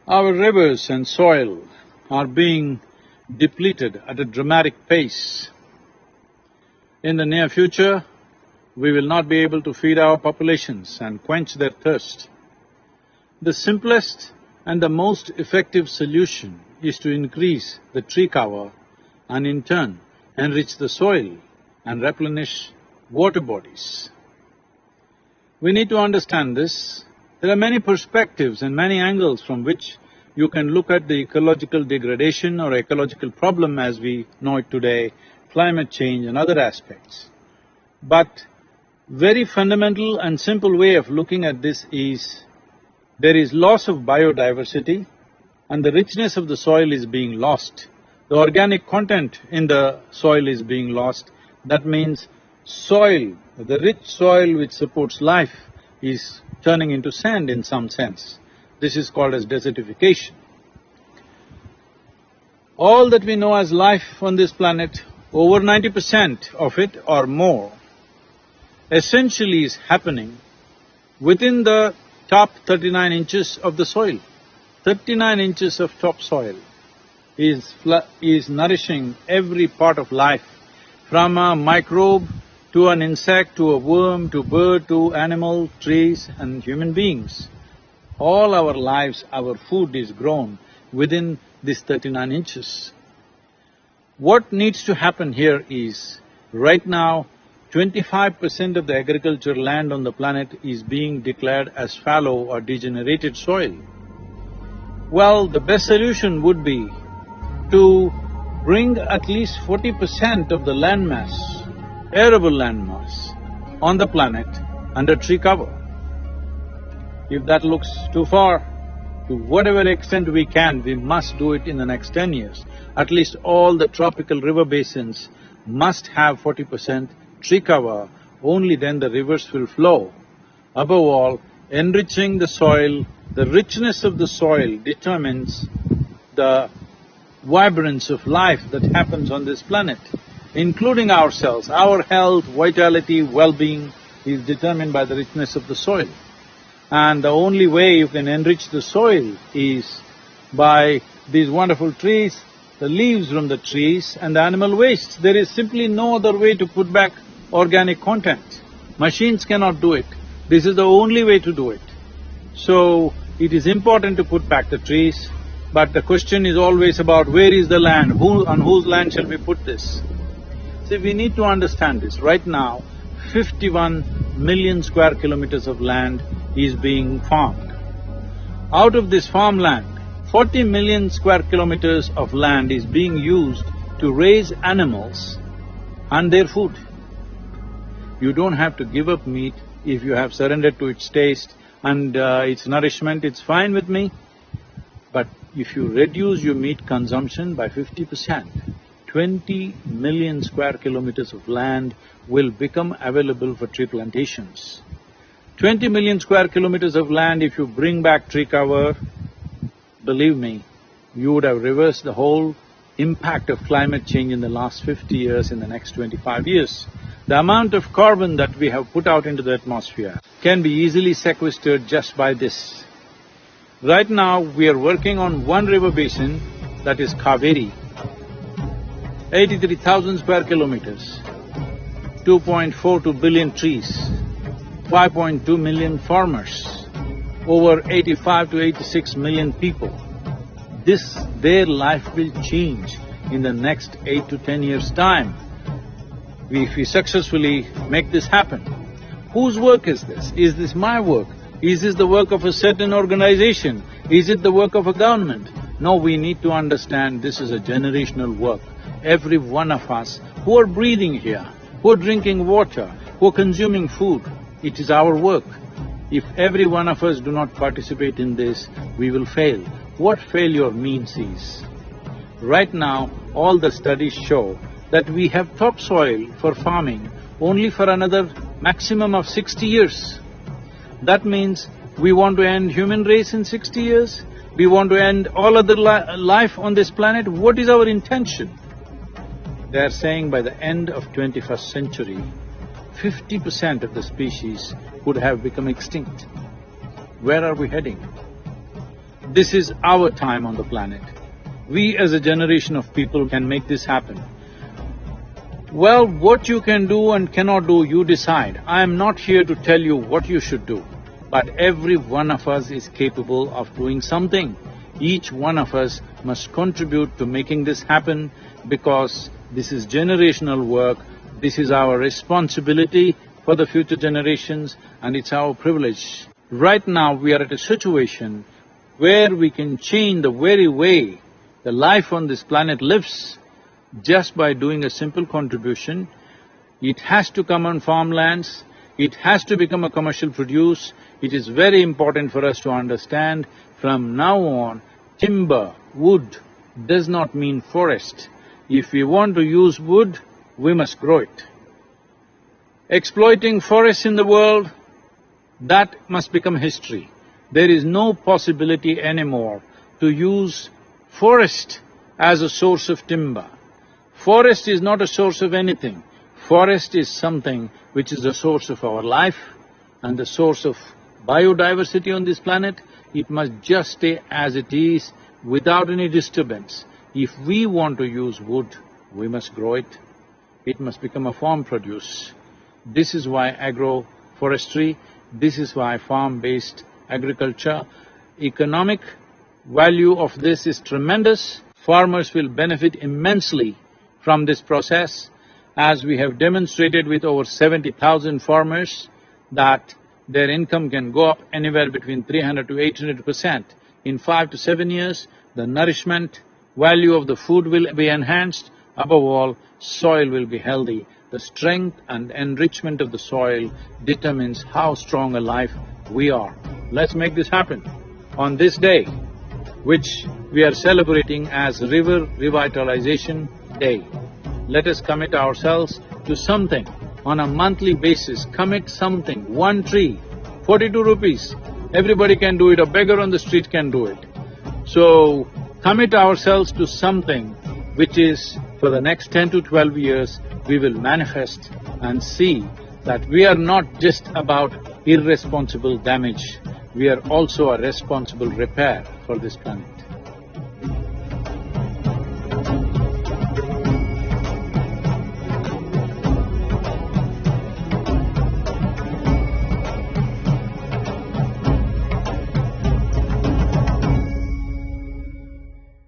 Our rivers and soil are being depleted at a dramatic pace. In the near future, we will not be able to feed our populations and quench their thirst. The simplest and the most effective solution is to increase the tree cover and in turn enrich the soil and replenish water bodies. We need to understand this. There are many perspectives and many angles from which you can look at the ecological degradation or ecological problem as we know it today, climate change and other aspects. But very fundamental and simple way of looking at this is, there is loss of biodiversity and the richness of the soil is being lost. The organic content in the soil is being lost. That means soil, the rich soil which supports life is turning into sand in some sense. This is called as desertification. All that we know as life on this planet, over 90% of it or more, essentially is happening within the top 39 inches of the soil. 39 inches of topsoil is nourishing every part of life, from a microbe to an insect, to a worm, to bird, to animal, trees and human beings. All our lives, our food is grown within this 39 inches. What needs to happen here is, right now, 25% of the agricultural land on the planet is being declared as fallow or degenerated soil. Well, the best solution would be to bring at least 40% of the landmass, arable landmass, on the planet under tree cover. If that looks too far, to whatever extent we can, we must do it in the next 10 years. At least all the tropical river basins must have 40% tree cover, only then the rivers will flow. Above all, enriching the soil, the richness of the soil determines the vibrance of life that happens on this planet, including ourselves. Our health, vitality, well-being is determined by the richness of the soil. And the only way you can enrich the soil is by these wonderful trees, the leaves from the trees and the animal waste. There is simply no other way to put back organic content. Machines cannot do it. This is the only way to do it. So, it is important to put back the trees, but the question is always about where is the land, on whose land shall we put this? See, we need to understand this. Right now, 51 million square kilometers of land is being farmed. Out of this farmland, 40 million square kilometers of land is being used to raise animals and their food. You don't have to give up meat if you have surrendered to its taste and its nourishment, it's fine with me. But if you reduce your meat consumption by 50%, 20 million square kilometers of land will become available for tree plantations. 20 million square kilometers of land, if you bring back tree cover, believe me, you would have reversed the whole impact of climate change in the last 50 years, in the next 25 years. The amount of carbon that we have put out into the atmosphere can be easily sequestered just by this. Right now, we are working on one river basin, that is Kaveri, 83,000 square kilometers, 2.42 billion trees, 5.2 million farmers, over 85 to 86 million people. Their life will change in the next 8 to 10 years' time, if we successfully make this happen. Whose work is this? Is this my work? Is this the work of a certain organization? Is it the work of a government? No, we need to understand this is a generational work. Every one of us who are breathing here, who are drinking water, who are consuming food, it is our work. If every one of us do not participate in this, we will fail. What failure means is, right now, all the studies show that we have topsoil for farming only for another maximum of 60 years. That means we want to end human race in 60 years, we want to end all other life on this planet. What is our intention? They are saying by the end of 21st century, 50% of the species would have become extinct. Where are we heading? This is our time on the planet. We as a generation of people can make this happen. Well, what you can do and cannot do, you decide. I am not here to tell you what you should do, but every one of us is capable of doing something. Each one of us must contribute to making this happen because this is generational work, this is our responsibility for the future generations and it's our privilege. Right now we are at a situation where we can change the very way the life on this planet lives just by doing a simple contribution. It has to come on farmlands, it has to become a commercial produce. It is very important for us to understand from now on, timber, wood does not mean forest. If we want to use wood, we must grow it. Exploiting forests in the world, that must become history. There is no possibility anymore to use forest as a source of timber. Forest is not a source of anything. Forest is something which is the source of our life and the source of biodiversity on this planet. It must just stay as it is without any disturbance. If we want to use wood, we must grow it. It must become a farm produce. This is why agroforestry, this is why farm-based agriculture, economic value of this is tremendous. Farmers will benefit immensely from this process, as we have demonstrated with over 70,000 farmers that their income can go up anywhere between 300 to 800%. In 5 to 7 years, the nourishment value of the food will be enhanced. Above all, soil will be healthy. The strength and enrichment of the soil determines how strong a life we are. Let's make this happen. On this day, which we are celebrating as River Revitalization Day, let us commit ourselves to something on a monthly basis. Commit something, 1 tree, 42 rupees. Everybody can do it, a beggar on the street can do it. So, commit ourselves to something which is, for the next 10 to 12 years, we will manifest and see that we are not just about irresponsible damage, we are also a responsible repair for this planet.